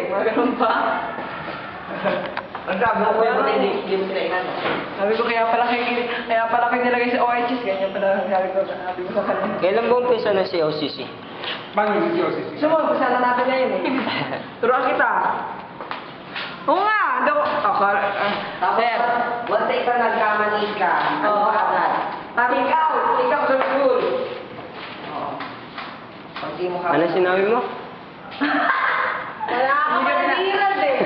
Mga ganun pa. Ang sabi ko yung hindi mo tinainan. Sabi ko, kaya pala kayo nilagay sa OHS, ganyan pala sabi ko sa kanila. Kailan ba umpisa na si OCC? Paano yung COCC? Sumunod, sana natin ngayon eh. Turuan kita. Oo nga, Tapos, sir. once na ikaw nagkamali ka, ano Oo. ka agad? Pati ikaw sa school. Oo. Pag di mo ka... Ano sinabi mo? Wala ka pa nanihiran eh.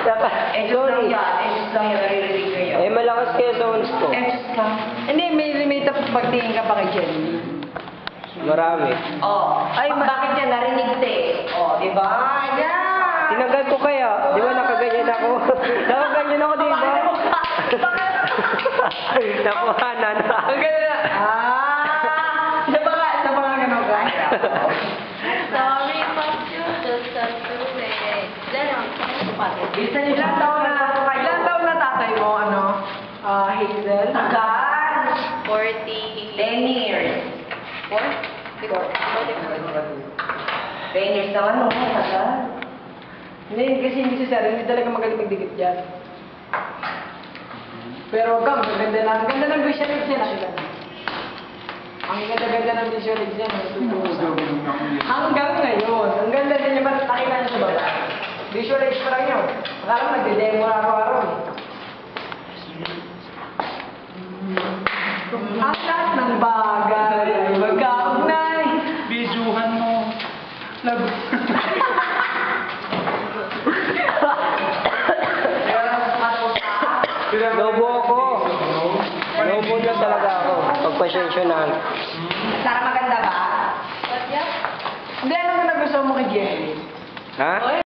Dapat, Just lang sorry. yan, just lang yan, naririnig ko yun. Eh, malakas kayo sa ons ko. Just lang. Hindi, may tapos pagtingin ka pa kay Jenny. Marami. Oh, ay, bakit yan? Narinig ka eh. Oh, di ba? Yan! Tinagal ko kaya. Di ba nakaganyan ako? Nakaganyan ako, di ba? Nakuhanan. Ang ganda na. Sa mga ganun ka. Sorry, Pacho. Just a minute. Bisa niyo Ilang taon na tatay mo, Hazel? Tagal! 40. 10 years. 10 years naman, no? Tagal. Hindi, kasi hindi si Sir, hindi talaga magaling magdikit dyan. Pero ang ganda ng visual aids niya, nakita na. Ang ganda-ganda ng visual aids niya, hanggang ngayon. Ang ganda din niya, ba't nakita niya sa baba? Visual aids pa lang yun. Akala mo, nagde-demo araw-araw eh. Ang lahat ng bagay ay magkaugnay. Bidyuhan mo. Lobo ako. Lobo na talaga ako. Pagpasensyonan. Sara, maganda ba? What, yeah? Hindi, ano ba nagustuhan mo kay Jenny? Ha?